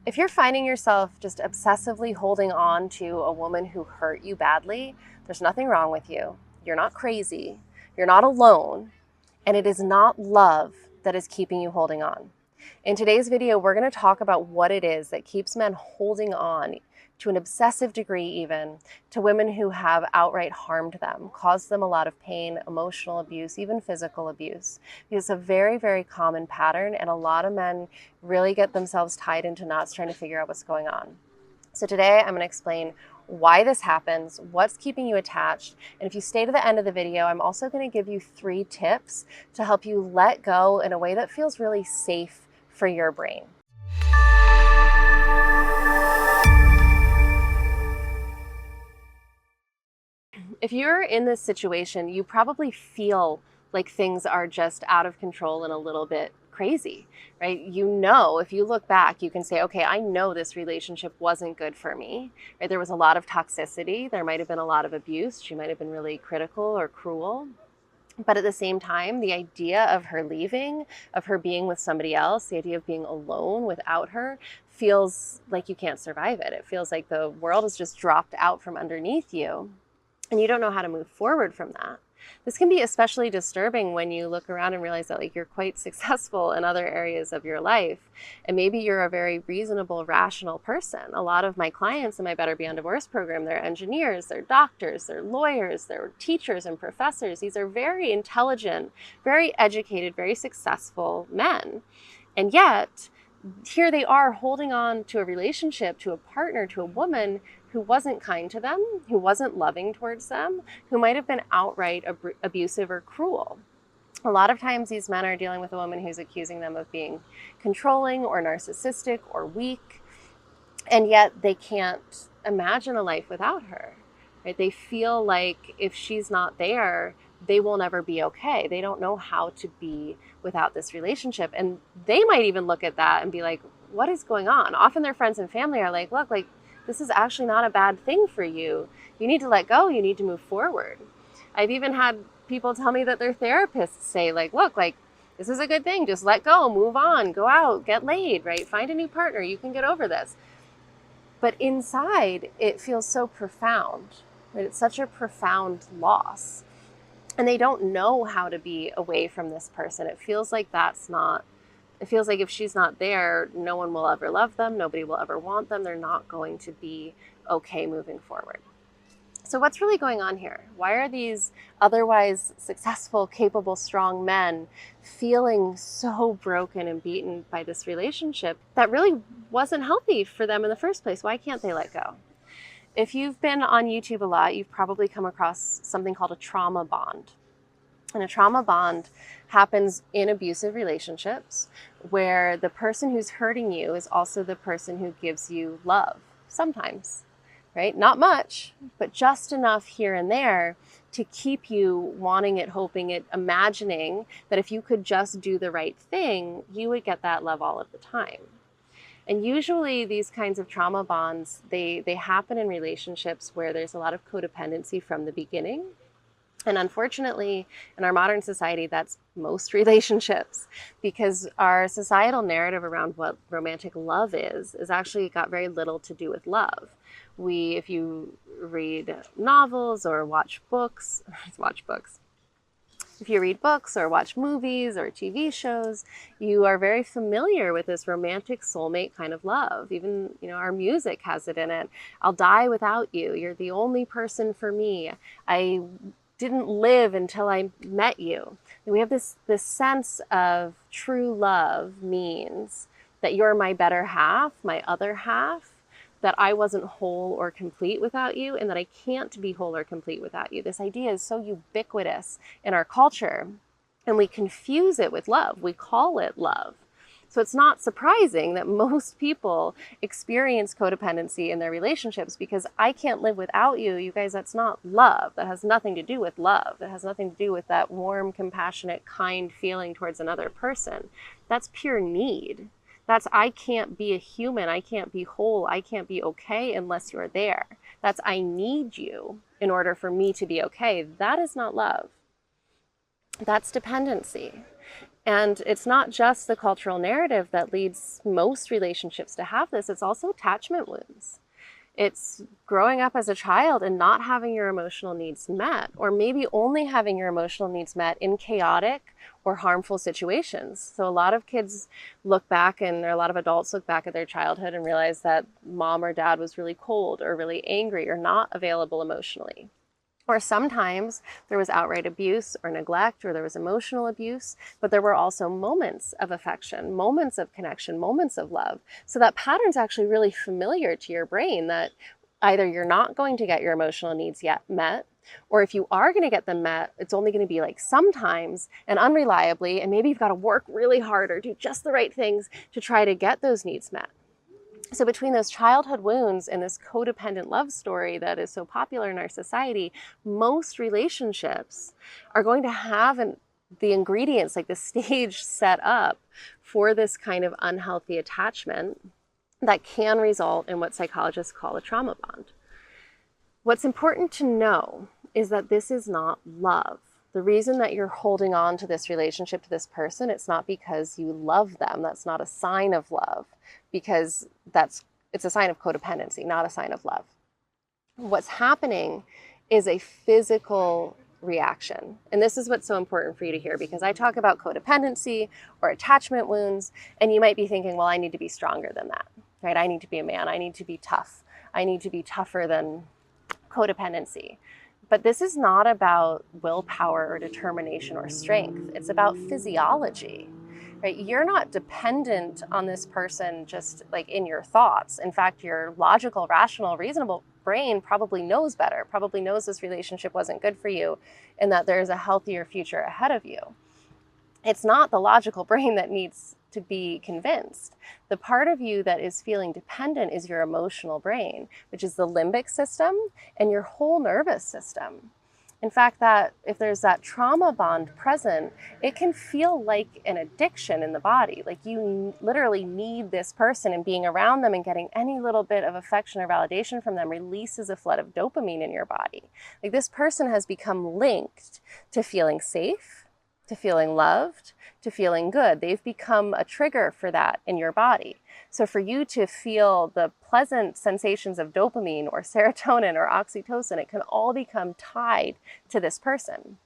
If you're finding yourself just obsessively holding on to a woman who hurt you badly, there's nothing wrong with you. You're not crazy. You're not alone. And it is not love that is keeping you holding on. In today's video, we're going to talk about what it is that keeps men holding on to an obsessive degree even to women who have outright harmed them, caused them a lot of pain, emotional abuse, even physical abuse. It's a very, very common pattern, and a lot of men really get themselves tied into knots trying to figure out what's going on. So today I'm going to explain why this happens, what's keeping you attached, and if you stay to the end of the video, I'm also going to give you 3 tips to help you let go in a way that feels really safe for your brain. If you're in this situation, you probably feel like things are just out of control and a little bit crazy, right? You know, if you look back, you can say, okay, I know this relationship wasn't good for me, right? There was a lot of toxicity. There might have been a lot of abuse. She might have been really critical or cruel. But at the same time, the idea of her leaving, of her being with somebody else, the idea of being alone without her feels like you can't survive it. It feels like the world has just dropped out from underneath you and you don't know how to move forward from that. This can be especially disturbing when you look around and realize that like you're quite successful in other areas of your life. And maybe you're a very reasonable, rational person. A lot of my clients in my Better Beyond Divorce program, they're engineers, they're doctors, they're lawyers, they're teachers and professors. These are very intelligent, very educated, very successful men. And yet, here they are holding on to a relationship, to a partner, to a woman who wasn't kind to them, who wasn't loving towards them, who might have been outright abusive or cruel. A lot of times these men are dealing with a woman who's accusing them of being controlling or narcissistic or weak, and yet they can't imagine a life without her. Right? They feel like if she's not there, they will never be okay. They don't know how to be without this relationship. And they might even look at that and be like, what is going on? Often their friends and family are like, look, like this is actually not a bad thing for you. You need to let go. You need to move forward. I've even had people tell me that their therapists say like, look, like this is a good thing. Just let go, move on, go out, get laid, right? Find a new partner. You can get over this. But inside, it feels so profound, right? It's such a profound loss. And they don't know how to be away from this person. It feels like it feels like if she's not there, no one will ever love them. Nobody will ever want them. They're not going to be okay moving forward. So what's really going on here? Why are these otherwise successful, capable, strong men feeling so broken and beaten by this relationship that really wasn't healthy for them in the first place? Why can't they let go? If you've been on YouTube a lot, you've probably come across something called a trauma bond. And a trauma bond happens in abusive relationships where the person who's hurting you is also the person who gives you love, sometimes, right? Not much, but just enough here and there to keep you wanting it, hoping it, imagining that if you could just do the right thing, you would get that love all of the time. And usually these kinds of trauma bonds, they happen in relationships where there's a lot of codependency from the beginning. And unfortunately, in our modern society, that's most relationships, because our societal narrative around what romantic love is actually got very little to do with love. If you read novels or watch books, if you read books or watch movies or TV shows, you are very familiar with this romantic soulmate kind of love. Even, our music has it in it. I'll die without you. You're the only person for me. I didn't live until I met you. And we have this sense of true love means that you're my better half, my other half, that I wasn't whole or complete without you, and that I can't be whole or complete without you. This idea is so ubiquitous in our culture, and we confuse it with love. We call it love. So it's not surprising that most people experience codependency in their relationships, because I can't live without you. You guys, that's not love. That has nothing to do with love. That has nothing to do with that warm, compassionate, kind feeling towards another person. That's pure need. That's I can't be a human. I can't be whole. I can't be okay unless you're there. That's I need you in order for me to be okay. That is not love. That's dependency. And it's not just the cultural narrative that leads most relationships to have this, it's also attachment wounds. It's growing up as a child and not having your emotional needs met, or maybe only having your emotional needs met in chaotic or harmful situations. So a lot of kids look back, or a lot of adults look back at their childhood and realize that mom or dad was really cold or really angry or not available emotionally. Or sometimes there was outright abuse or neglect, or there was emotional abuse, but there were also moments of affection, moments of connection, moments of love. So that pattern's actually really familiar to your brain, that either you're not going to get your emotional needs yet met, or if you are going to get them met, it's only going to be like sometimes and unreliably, and maybe you've got to work really hard or do just the right things to try to get those needs met. So between those childhood wounds and this codependent love story that is so popular in our society, most relationships are going to have the ingredients, like the stage set up for this kind of unhealthy attachment that can result in what psychologists call a trauma bond. What's important to know is that this is not love. The reason that you're holding on to this relationship, to this person, it's not because you love them. That's not a sign of love, because it's a sign of codependency, not a sign of love. What's happening is a physical reaction. And this is what's so important for you to hear, because I talk about codependency or attachment wounds, and you might be thinking, well, I need to be stronger than that, right? I need to be a man. I need to be tough. I need to be tougher than codependency. But this is not about willpower or determination or strength. It's about physiology, right? You're not dependent on this person just like in your thoughts. In fact, your logical, rational, reasonable brain probably knows better, probably knows this relationship wasn't good for you and that there's a healthier future ahead of you. It's not the logical brain that needs to be convinced. The part of you that is feeling dependent is your emotional brain, which is the limbic system and your whole nervous system. In fact, that if there's that trauma bond present, it can feel like an addiction in the body. Like you literally need this person, and being around them and getting any little bit of affection or validation from them releases a flood of dopamine in your body. Like this person has become linked to feeling safe, to feeling loved, to feeling good. They've become a trigger for that in your body. So for you to feel the pleasant sensations of dopamine or serotonin or oxytocin, it can all become tied to this person.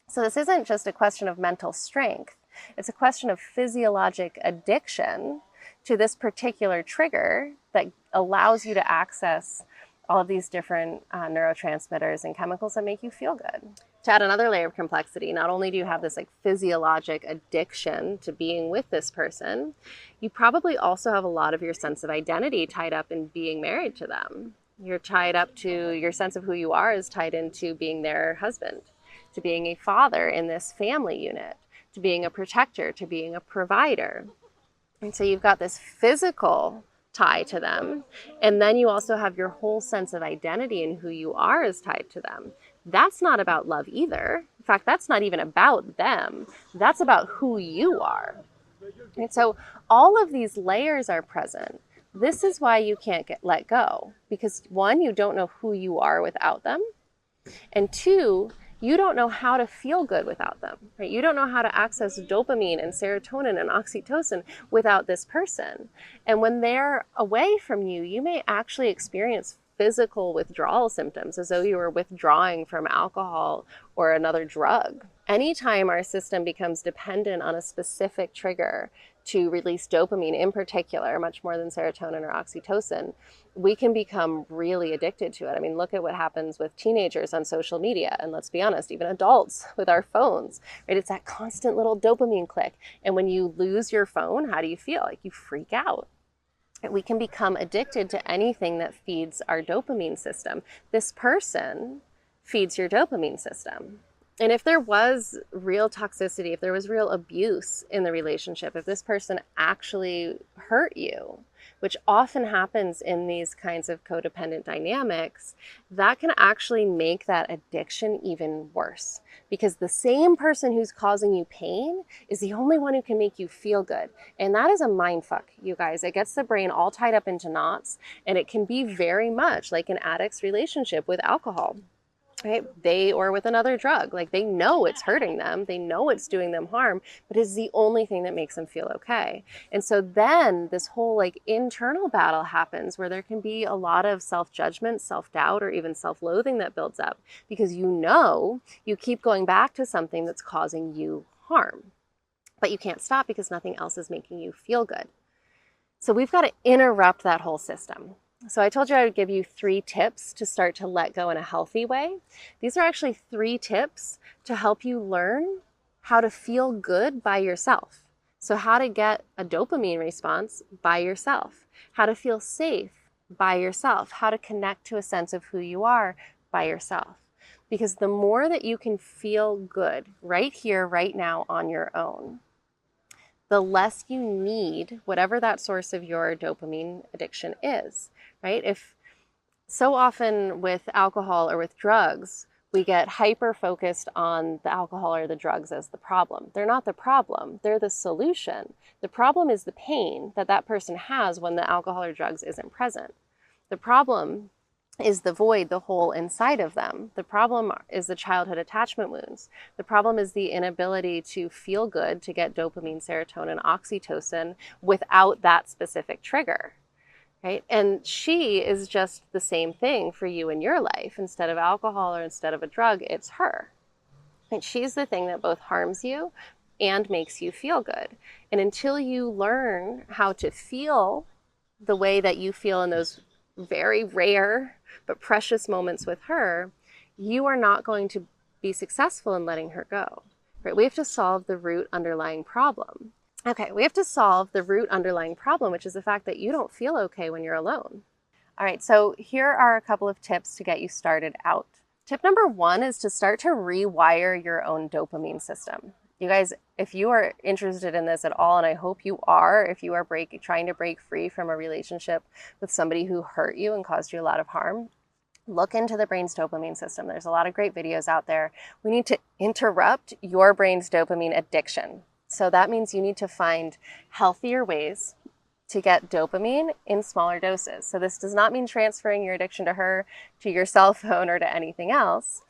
So this isn't just a question of mental strength. It's a question of physiologic addiction to this particular trigger that allows you to access all of these different neurotransmitters and chemicals that make you feel good. To add another layer of complexity, not only do you have this like physiologic addiction to being with this person, you probably also have a lot of your sense of identity tied up in being married to them. You're tied up to your sense of who you are is tied into being their husband, to being a father in this family unit, to being a protector, to being a provider. And so you've got this physical tie to them, and then you also have your whole sense of identity and who you are is tied to them. That's not about love either. In fact, that's not even about them. That's about who you are. And so all of these layers are present. This is why you can't let go, because one, you don't know who you are without them, and two, you don't know how to feel good without them, right? You don't know how to access dopamine and serotonin and oxytocin without this person. And when they're away from you, you may actually experience physical withdrawal symptoms, as though you were withdrawing from alcohol or another drug. Anytime our system becomes dependent on a specific trigger to release dopamine in particular, much more than serotonin or oxytocin, we can become really addicted to it. I mean, look at what happens with teenagers on social media, and let's be honest, even adults with our phones, right? It's that constant little dopamine click. And when you lose your phone, how do you feel? Like you freak out. We can become addicted to anything that feeds our dopamine system. This person feeds your dopamine system. And if there was real toxicity, if there was real abuse in the relationship, if this person actually hurt you, which often happens in these kinds of codependent dynamics, that can actually make that addiction even worse. Because the same person who's causing you pain is the only one who can make you feel good. And that is a mind fuck, you guys. It gets the brain all tied up into knots, and it can be very much like an addict's relationship with alcohol. right? Or with another drug, like they know it's hurting them, they know it's doing them harm, but it's the only thing that makes them feel okay. And so then this whole like internal battle happens where there can be a lot of self-judgment, self-doubt, or even self-loathing that builds up because you keep going back to something that's causing you harm, but you can't stop because nothing else is making you feel good. So we've got to interrupt that whole system. So I told you I would give you 3 tips to start to let go in a healthy way. These are actually 3 tips to help you learn how to feel good by yourself. So how to get a dopamine response by yourself, how to feel safe by yourself, how to connect to a sense of who you are by yourself. Because the more that you can feel good right here, right now on your own, the less you need whatever that source of your dopamine addiction is, right? If so often with alcohol or with drugs, we get hyper focused on the alcohol or the drugs as the problem. They're not the problem, they're the solution. The problem is the pain that that person has when the alcohol or drugs isn't present. The problem is the void, the hole inside of them. The problem is the childhood attachment wounds. The problem is the inability to feel good, to get dopamine, serotonin, oxytocin without that specific trigger, right? And she is just the same thing for you in your life. Instead of alcohol or instead of a drug, it's her. And she's the thing that both harms you and makes you feel good. And until you learn how to feel the way that you feel in those very rare but precious moments with her, you are not going to be successful in letting her go. Right? We have to solve the root underlying problem. Okay, we have to solve the root underlying problem, which is the fact that you don't feel okay when you're alone. All right, so here are a couple of tips to get you started out. Tip number 1 is to start to rewire your own dopamine system. You guys, if you are interested in this at all, and I hope you are, if you are trying to break free from a relationship with somebody who hurt you and caused you a lot of harm, look into the brain's dopamine system. There's a lot of great videos out there. We need to interrupt your brain's dopamine addiction. So that means you need to find healthier ways to get dopamine in smaller doses. So this does not mean transferring your addiction to her, to your cell phone, or to anything else.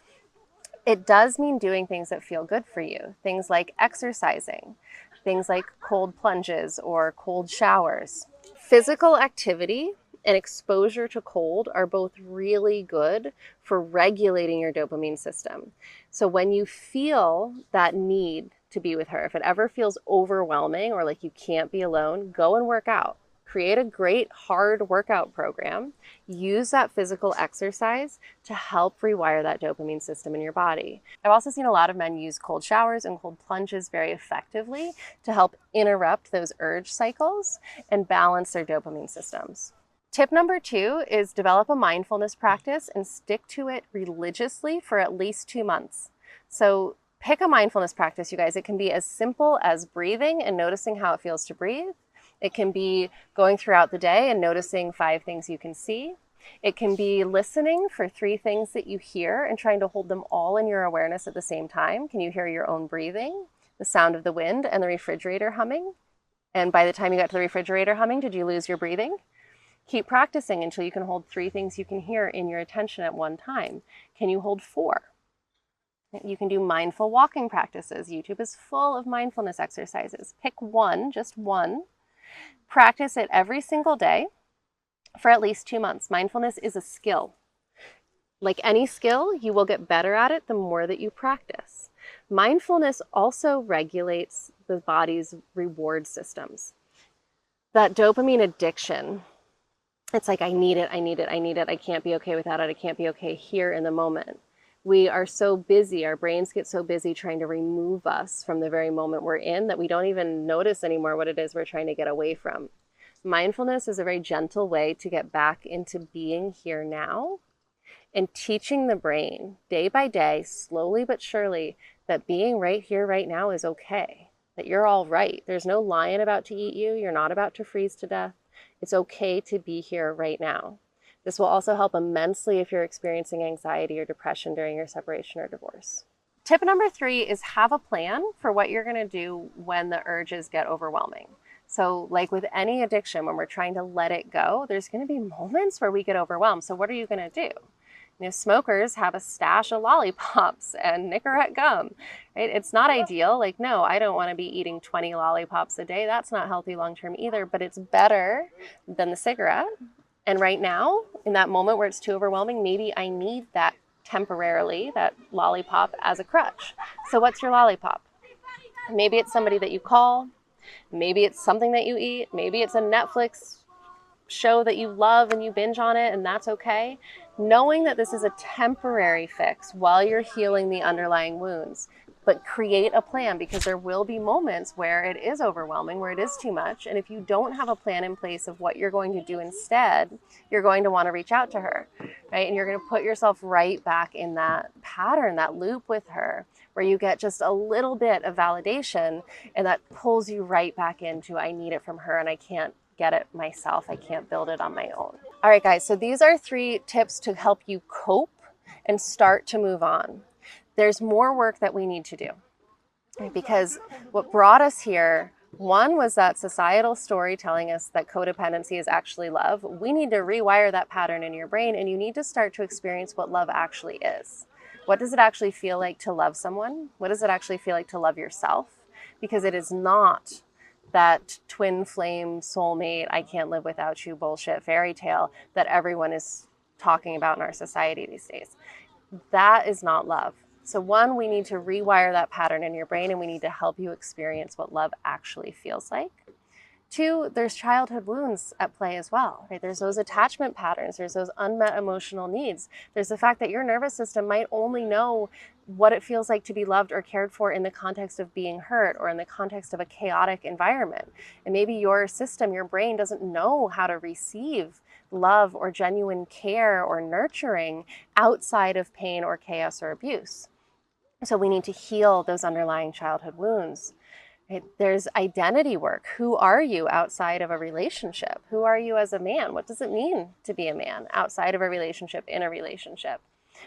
It does mean doing things that feel good for you. Things like exercising, things like cold plunges or cold showers. Physical activity and exposure to cold are both really good for regulating your dopamine system. So when you feel that need to be with her, if it ever feels overwhelming or like you can't be alone, go and work out. Create a great hard workout program. Use that physical exercise to help rewire that dopamine system in your body. I've also seen a lot of men use cold showers and cold plunges very effectively to help interrupt those urge cycles and balance their dopamine systems. Tip number 2 is develop a mindfulness practice and stick to it religiously for at least 2 months. So pick a mindfulness practice, you guys. It can be as simple as breathing and noticing how it feels to breathe. It can be going throughout the day and noticing 5 things you can see. It can be listening for 3 things that you hear and trying to hold them all in your awareness at the same time. Can you hear your own breathing, the sound of the wind, and the refrigerator humming? And by the time you got to the refrigerator humming, did you lose your breathing? Keep practicing until you can hold 3 things you can hear in your attention at one time. Can you hold 4? You can do mindful walking practices. YouTube is full of mindfulness exercises. Pick one, just one. Practice it every single day for at least 2 months. Mindfulness is a skill. Like any skill, you will get better at it the more that you practice. Mindfulness also regulates the body's reward systems. That dopamine addiction, it's like, I need it, I need it, I need it. I can't be okay without it. I can't be okay here in the moment. We are so busy, our brains get so busy trying to remove us from the very moment we're in that we don't even notice anymore what it is we're trying to get away from. Mindfulness is a very gentle way to get back into being here now and teaching the brain day by day, slowly but surely, that being right here, right now is okay, that you're all right. There's no lion about to eat you. You're not about to freeze to death. It's okay to be here right now. This will also help immensely if you're experiencing anxiety or depression during your separation or divorce. Tip number 3 is have a plan for what you're going to do when the urges get overwhelming. So like with any addiction, when we're trying to let it go, there's going to be moments where we get overwhelmed. So what are you going to do? Smokers have a stash of lollipops and Nicorette gum, right? It's not ideal. Like, no, I don't want to be eating 20 lollipops a day. That's not healthy long term either, but it's better than the cigarette. And right now, in that moment where it's too overwhelming, maybe I need that temporarily, that lollipop as a crutch. So what's your lollipop? Maybe it's somebody that you call. Maybe it's something that you eat. Maybe it's a Netflix show that you love and you binge on it, and that's okay. Knowing that this is a temporary fix while you're healing the underlying wounds, but create a plan, because there will be moments where it is overwhelming, where it is too much. And if you don't have a plan in place of what you're going to do instead, you're going to want to reach out to her, right? And you're going to put yourself right back in that pattern, that loop with her, where you get just a little bit of validation, and that pulls you right back into, I need it from her and I can't get it myself. I can't build it on my own. All right, guys, so these are 3 tips to help you cope and start to move on. There's more work that we need to do, because what brought us here, one, was that societal story telling us that codependency is actually love. We need to rewire that pattern in your brain, and you need to start to experience what love actually is. What does it actually feel like to love someone? What does it actually feel like to love yourself? Because it is not that twin flame soulmate, I can't live without you bullshit fairy tale that everyone is talking about in our society these days. That is not love. So one, we need to rewire that pattern in your brain, and we need to help you experience what love actually feels like. 2, there's childhood wounds at play as well, right? There's those attachment patterns, there's those unmet emotional needs. There's the fact that your nervous system might only know what it feels like to be loved or cared for in the context of being hurt or in the context of a chaotic environment. And maybe your system, your brain, doesn't know how to receive love or genuine care or nurturing outside of pain or chaos or abuse. So we need to heal those underlying childhood wounds. There's identity work. Who are you outside of a relationship? Who are you as a man? What does it mean to be a man outside of a relationship, in a relationship?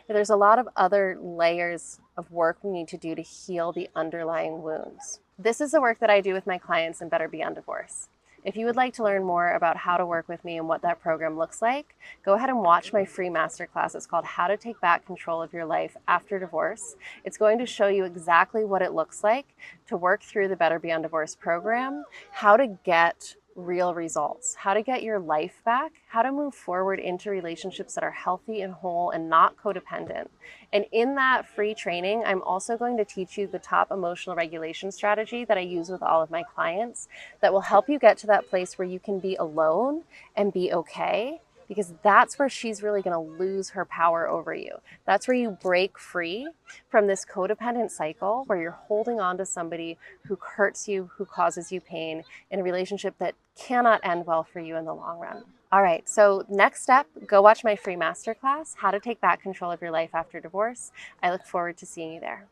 There's a lot of other layers of work we need to do to heal the underlying wounds. This is the work that I do with my clients in Better Beyond Divorce. If you would like to learn more about how to work with me and what that program looks like, go ahead and watch my free masterclass. It's called How to Take Back Control of Your Life After Divorce. It's going to show you exactly what it looks like to work through the Better Beyond Divorce program, how to get real results, how to get your life back, how to move forward into relationships that are healthy and whole and not codependent. And in that free training, I'm also going to teach you the top emotional regulation strategy that I use with all of my clients that will help you get to that place where you can be alone and be okay, because that's where she's really going to lose her power over you. That's where you break free from this codependent cycle where you're holding on to somebody who hurts you, who causes you pain in a relationship that cannot end well for you in the long run. All right, so next step, go watch my free masterclass, How to Take Back Control of Your Life After Divorce. I look forward to seeing you there.